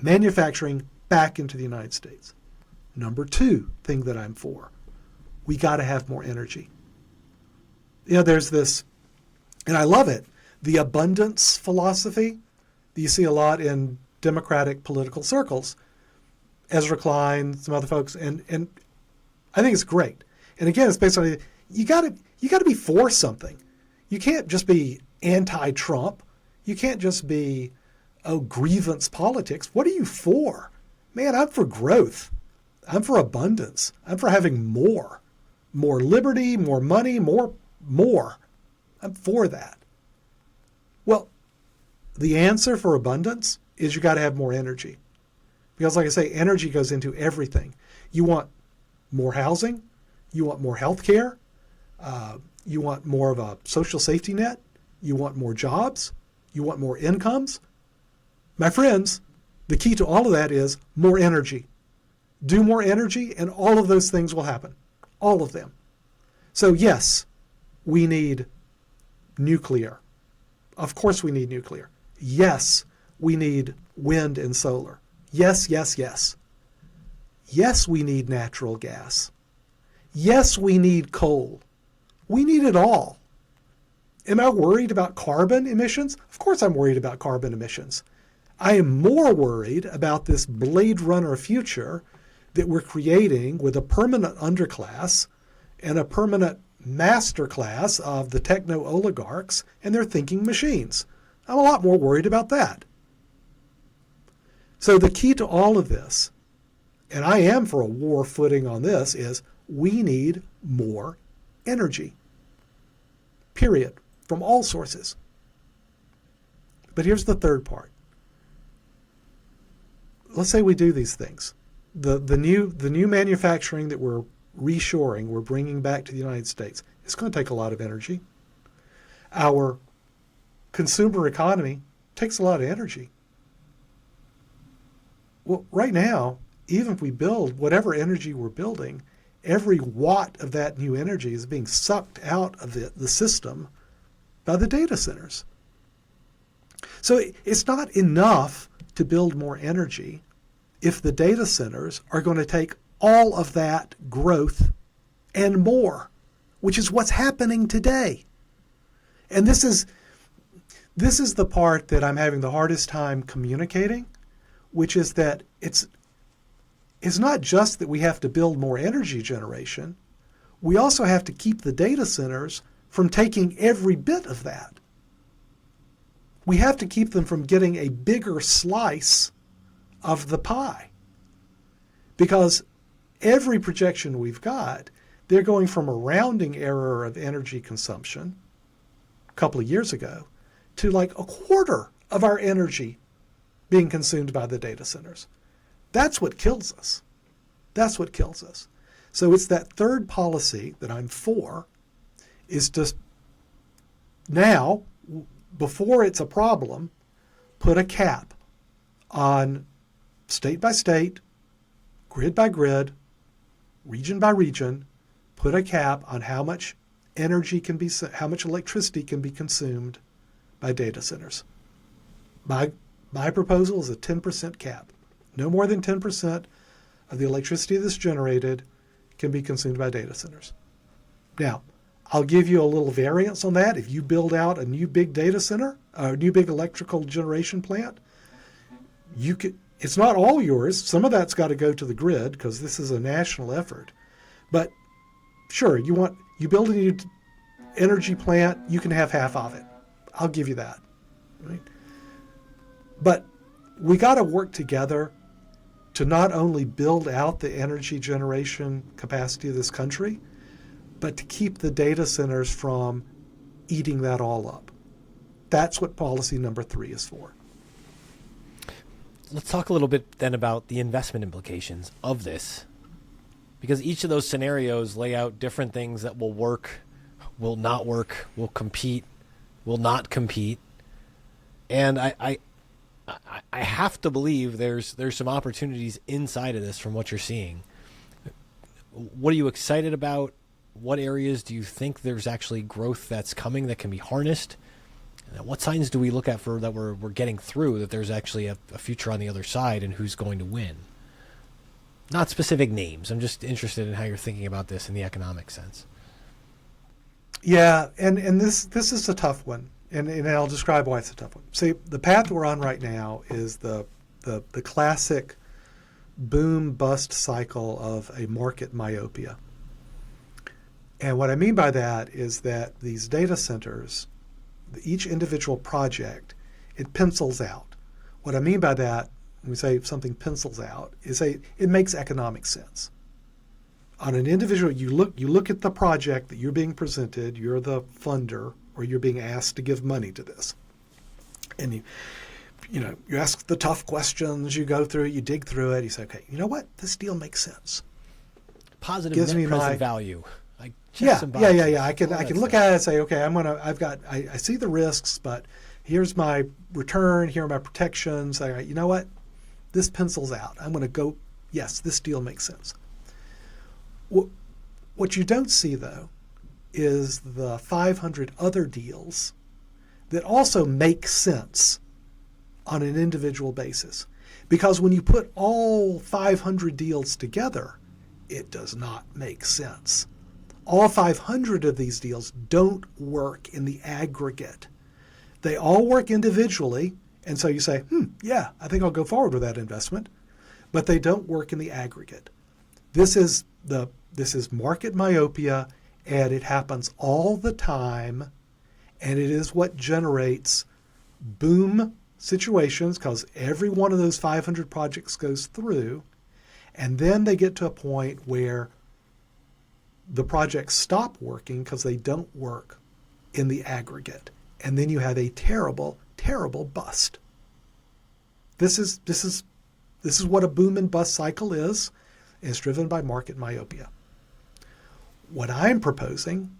Manufacturing back into the United States. Number two thing that I'm for, we got to have more energy. There's this, and I love it, the abundance philosophy that you see a lot in Democratic political circles. Ezra Klein, some other folks, and I think it's great. And again, it's based on you got to be for something. You can't just be anti-Trump. You can't just be grievance politics. What are you for? Man, I'm for growth. I'm for abundance. I'm for having more liberty, more money, more. I'm for that. Well, the answer for abundance is you got to have more energy. Because like I say, energy goes into everything. You want more housing. You want more health care. You want more of a social safety net. You want more jobs. You want more incomes. My friends, the key to all of that is more energy. Do more energy and all of those things will happen. All of them. So yes, we need nuclear. Of course we need nuclear. Yes, we need wind and solar. Yes, yes, yes. Yes, we need natural gas. Yes, we need coal. We need it all. Am I worried about carbon emissions? Of course I'm worried about carbon emissions. I am more worried about this Blade Runner future that we're creating with a permanent underclass and a permanent master class of the techno-oligarchs and their thinking machines. I'm a lot more worried about that. So the key to all of this, and I am for a war footing on this, is we need more energy. Period. From all sources. But here's the third part. Let's say we do these things. The new manufacturing that we're reshoring, we're bringing back to the United States, it's going to take a lot of energy. Our consumer economy takes a lot of energy. Well, right now, even if we build whatever energy we're building, every watt of that new energy is being sucked out of the system by the data centers. So it's not enough to build more energy if the data centers are going to take all of that growth and more, which is what's happening today. And this is the part that I'm having the hardest time communicating, which is that it's not just that we have to build more energy generation, we also have to keep the data centers from taking every bit of that. We have to keep them from getting a bigger slice of the pie. Because every projection we've got, they're going from a rounding error of energy consumption a couple of years ago to like a quarter of our energy being consumed by the data centers. That's what kills us. That's what kills us. So it's that third policy that I'm for, is just now, before it's a problem, put a cap on state by state, grid by grid, region by region, put a cap on how much how much electricity can be consumed by data centers. My proposal is a 10% cap. No more than 10% of the electricity that's generated can be consumed by data centers. Now, I'll give you a little variance on that. If you build out a new big data center, a new big electrical generation plant, it's not all yours. Some of that's got to go to the grid because this is a national effort. But sure, you build a new energy plant, you can have half of it. I'll give you that. Right? But we got to work together to not only build out the energy generation capacity of this country, but to keep the data centers from eating that all up. That's what policy number 3 is for. Let's talk a little bit then about the investment implications of this, because each of those scenarios lay out different things that will work, will not work, will compete, will not compete. And I have to believe there's some opportunities inside of this from what you're seeing. What are you excited about? What areas do you think there's actually growth that's coming that can be harnessed? And what signs do we look at for that we're getting through, that there's actually a future on the other side and who's going to win? Not specific names. I'm just interested in how you're thinking about this in the economic sense. Yeah, and this is a tough one, and I'll describe why it's a tough one. See, the path we're on right now is the classic boom-bust cycle of a market myopia. And what I mean by that is that these data centers, each individual project, it pencils out. What I mean by that, when we say something pencils out, is it makes economic sense. On an individual, you look at the project that you're being presented, you're the funder, or you're being asked to give money to this. And you ask the tough questions, you go through it, you dig through it, you say, okay, you know what? This deal makes sense. Positive Gives net me present my value. Like Yeah. I can look stuff. at it and say, okay, I see the risks, but here's my return, here are my protections. All right, you know what? This pencils out. I'm going to go, yes, this deal makes sense. What you don't see, though, is the 500 other deals that also make sense on an individual basis. Because when you put all 500 deals together, it does not make sense. All 500 of these deals don't work in the aggregate. They all work individually, and so you say, yeah, I think I'll go forward with that investment, but they don't work in the aggregate. This is market myopia, and it happens all the time, and it is what generates boom situations, because every one of those 500 projects goes through, and then they get to a point where the projects stop working because they don't work in the aggregate. And then you have a terrible, terrible bust. This is what a boom and bust cycle is, and it's driven by market myopia. What I'm proposing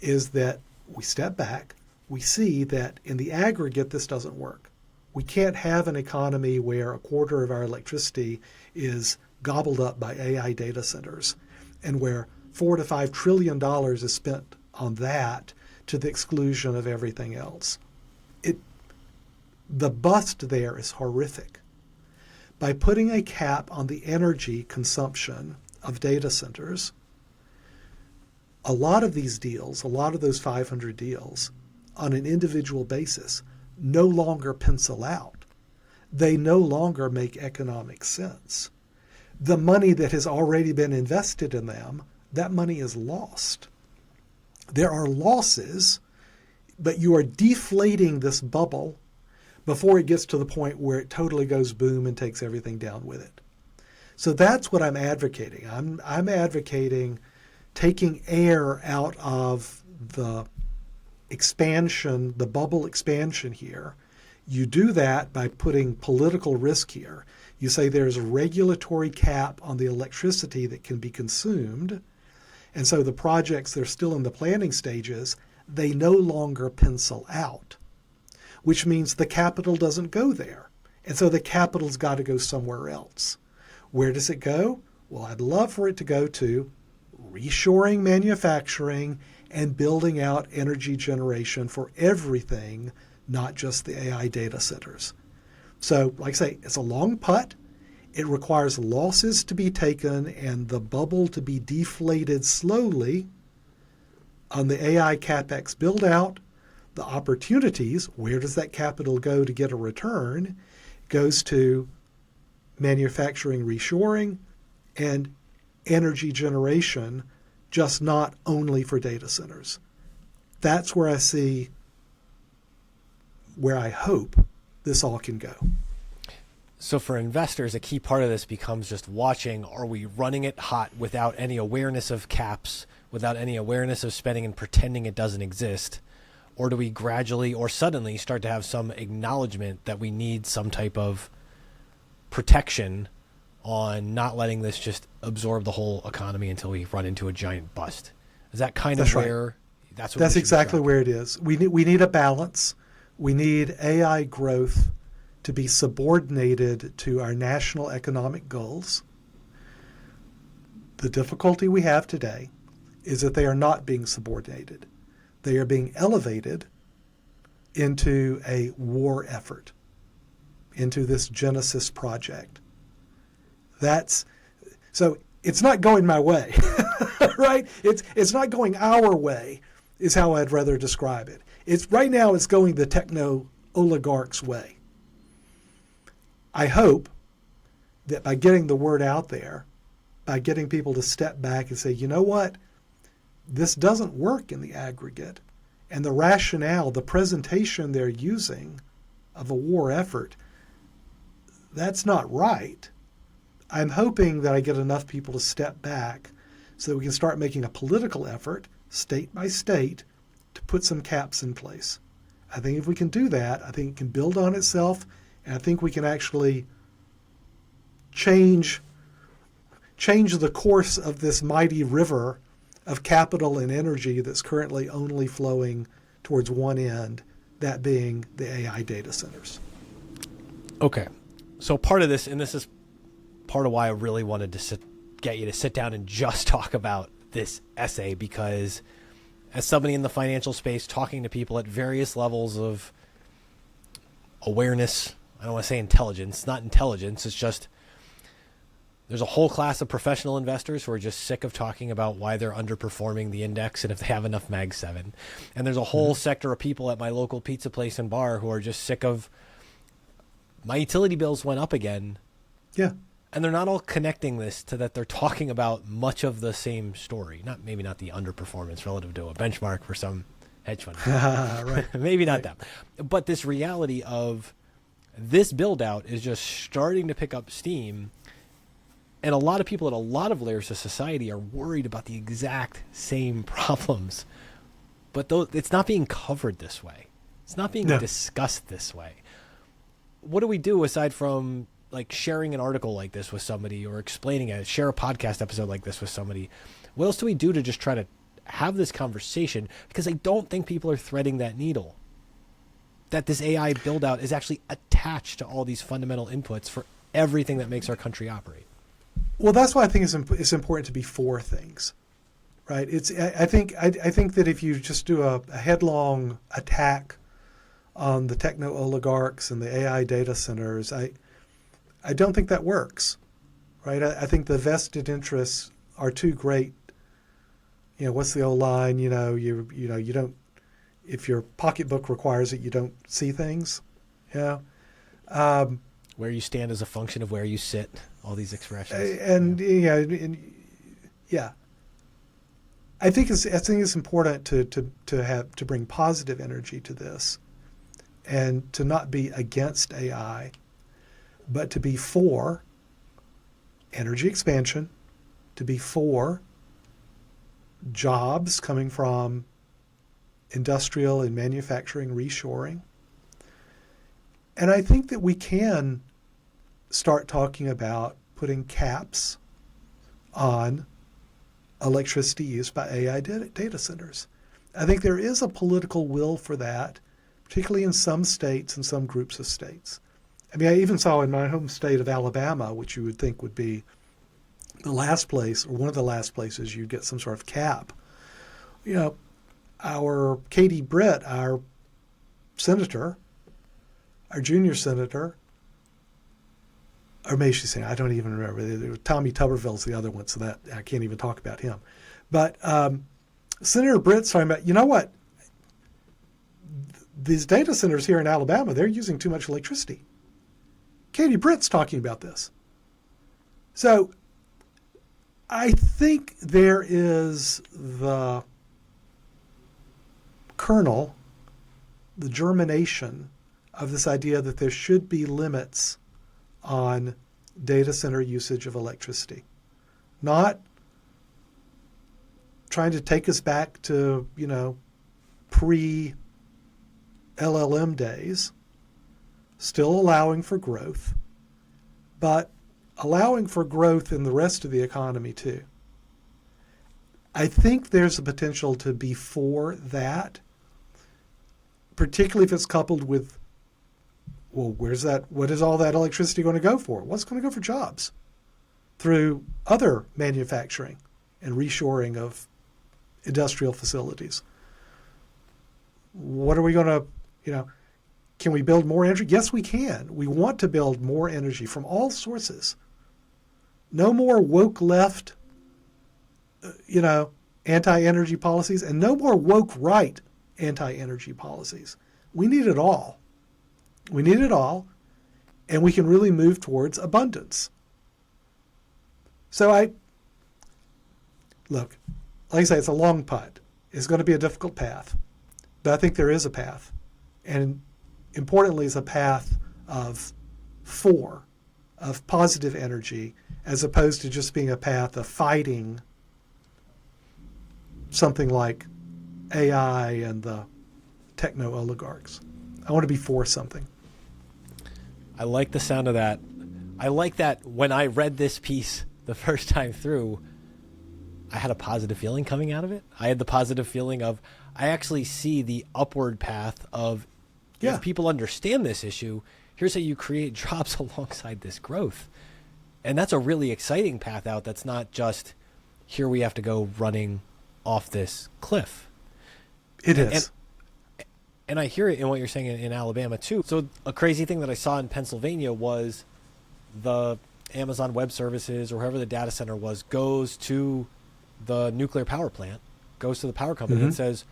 is that we step back, we see that in the aggregate this doesn't work. We can't have an economy where a quarter of our electricity is gobbled up by AI data centers, and where $4 to $5 trillion is spent on that to the exclusion of everything else. The bust there is horrific. By putting a cap on the energy consumption of data centers, a lot of these deals, a lot of those 500 deals, on an individual basis, no longer pencil out. They no longer make economic sense. The money that has already been invested in them, that money is lost. There are losses, but you are deflating this bubble before it gets to the point where it totally goes boom and takes everything down with it. So that's what I'm advocating. I'm advocating taking air out of the expansion, the bubble expansion here. You do that by putting political risk here. You say there's a regulatory cap on the electricity that can be consumed. And so the projects that are still in the planning stages, they no longer pencil out, which means the capital doesn't go there. And so the capital's got to go somewhere else. Where does it go? Well, I'd love for it to go to reshoring manufacturing and building out energy generation for everything, not just the AI data centers. So, like I say, it's a long putt. It requires losses to be taken and the bubble to be deflated slowly. On the AI CapEx build out, the opportunities, where does that capital go to get a return, goes to manufacturing reshoring and energy generation, just not only for data centers. That's where I hope this all can go. So for investors, a key part of this becomes just watching, are we running it hot without any awareness of caps, without any awareness of spending and pretending it doesn't exist? Or do we gradually or suddenly start to have some acknowledgement that we need some type of protection on not letting this just absorb the whole economy until we run into a giant bust? Is that kind of where that's what That's exactly where it is. We need a balance. We need AI growth to be subordinated to our national economic goals. The difficulty we have today is that they are not being subordinated. They are being elevated into a war effort, into this Genesis project. So it's not going my way, right? It's not going our way, is how I'd rather describe it. Right now it's going the techno oligarch's way. I hope that by getting the word out there, by getting people to step back and say, you know what, this doesn't work in the aggregate, and the rationale, the presentation they're using of a war effort, that's not right. I'm hoping that I get enough people to step back so that we can start making a political effort, state by state, to put some caps in place. I think if we can do that, I think it can build on itself, and I think we can actually change the course of this mighty river of capital and energy that's currently only flowing towards one end, that being the AI data centers. Okay. So part of this, and this is part of why I really wanted to get you to sit down and just talk about this essay, because as somebody in the financial space, talking to people at various levels of awareness, I don't want to say intelligence, not intelligence, it's just there's a whole class of professional investors who are just sick of talking about why they're underperforming the index and if they have enough Mag 7. And there's a whole sector of people at my local pizza place and bar who are just sick of my utility bills went up again. Yeah. And they're not all connecting this to that they're talking about much of the same story. Maybe not the underperformance relative to a benchmark for some hedge fund. Right. Maybe not that. But this reality of this build out is just starting to pick up steam. And a lot of people at a lot of layers of society are worried about the exact same problems. But it's not being covered this way. It's not being discussed this way. What do we do aside from like sharing an article like this with somebody or explaining it, share a podcast episode like this with somebody? What else do we do to just try to have this conversation? Because I don't think people are threading that needle, that this AI build out is actually attached to all these fundamental inputs for everything that makes our country operate. Well, that's why I think it's important to be for things, right? I think that if you just do a headlong attack on the techno oligarchs and the AI data centers, I don't think that works, right? I think the vested interests are too great. You know, what's the old line? You don't. If your pocketbook requires it, you don't see things. Yeah. Where you stand is a function of where you sit. All these expressions. I think it's important to bring positive energy to this, and to not be against AI, but to be for energy expansion, to be for jobs coming from industrial and manufacturing reshoring. And I think that we can start talking about putting caps on electricity used by AI data centers. I think there is a political will for that, particularly in some states and some groups of states. I mean, I even saw in my home state of Alabama, which you would think would be the last place or one of the last places you'd get some sort of cap. You know, our Katie Britt, our senator, our junior senator, or maybe she's saying, I don't even remember. Tommy Tuberville's the other one, so that I can't even talk about him. But Senator Britt's talking about, you know what? These data centers here in Alabama, they're using too much electricity. Katie Britt's talking about this. So I think there is the kernel, the germination of this idea that there should be limits on data center usage of electricity. Not trying to take us back to, pre-LLM days, still allowing for growth, but allowing for growth in the rest of the economy too. I think there's a potential to be for that, particularly if it's coupled with, well, what is all that electricity going to go for? What's going to go for jobs through other manufacturing and reshoring of industrial facilities. What are we going to, can we build more energy? Yes, we can. We want to build more energy from all sources. No more woke left, anti-energy policies, and no more woke right anti-energy policies. We need it all. We need it all, and we can really move towards abundance. So look, like I say, it's a long putt. It's going to be a difficult path, but I think there is a path. And importantly, it's a path of positive energy, as opposed to just being a path of fighting something like AI and the techno oligarchs. I want to be for something. I like the sound of that. I like that when I read this piece the first time through, I had a positive feeling coming out of it. I had the positive feeling of, I actually see the upward path of, if people understand this issue, here's how you create jobs alongside this growth. And that's a really exciting path out. That's not just, here we have to go running off this cliff. It is. And I hear it in what you're saying in Alabama too. So a crazy thing that I saw in Pennsylvania was the Amazon Web Services, or whoever the data center was, goes to the nuclear power plant, goes to the power company and says,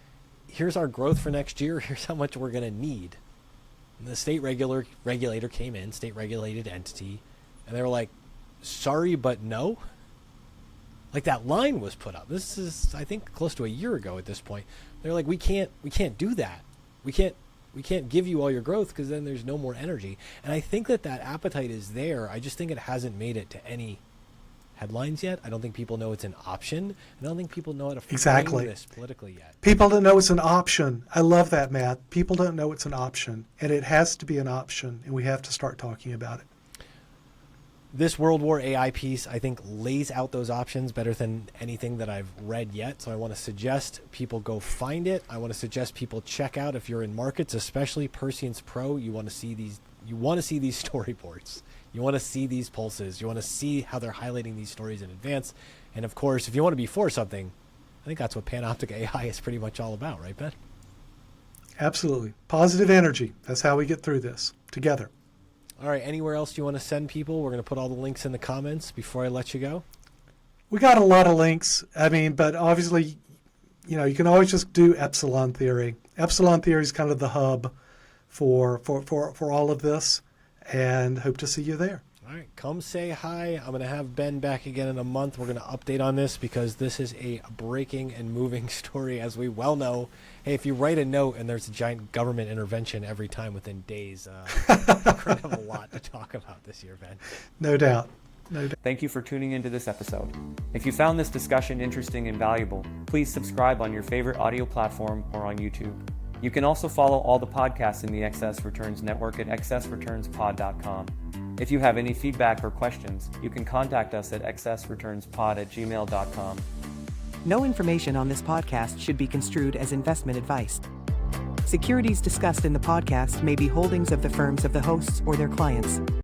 here's our growth for next year. Here's how much we're going to need. And the state regulator came in, state regulated entity, and they were like, sorry, but no. Like, that line was put up. This is, I think, close to a year ago at this point. They're like, we can't do that. We can't give you all your growth, because then there's no more energy. And I think that appetite is there. I just think it hasn't made it to any headlines yet. I don't think people know it's an option. I don't think people know how to frame this politically yet. People don't know it's an option. I love that, Matt. People don't know it's an option, and it has to be an option, and we have to start talking about it. This World War AI piece, I think, lays out those options better than anything that I've read yet. So I want to suggest people go find it. I want to suggest people check out, if you're in markets, especially Perscient Pro. You want to see these. You want to see these storyboards. You want to see these pulses. You want to see how they're highlighting these stories in advance. And of course, if you want to be for something, I think that's what Panoptic AI is pretty much all about, right, Ben? Absolutely. Positive energy. That's how we get through this together. All right. Anywhere else you want to send people? We're going to put all the links in the comments before I let you go. We got a lot of links. But obviously, you can always just do Epsilon Theory. Epsilon Theory is kind of the hub for all of this, and hope to see you there. All right. Come say hi. I'm going to have Ben back again in a month. We're going to update on this, because this is a breaking and moving story, as we well know. Hey, if you write a note and there's a giant government intervention every time within days, we're going to have a lot to talk about this year, Ben. No doubt. No doubt. Thank you for tuning into this episode. If you found this discussion interesting and valuable, please subscribe on your favorite audio platform or on YouTube. You can also follow all the podcasts in the Excess Returns Network at excessreturnspod.com. If you have any feedback or questions, you can contact us at excessreturnspod@gmail.com. No information on this podcast should be construed as investment advice. Securities discussed in the podcast may be holdings of the firms of the hosts or their clients.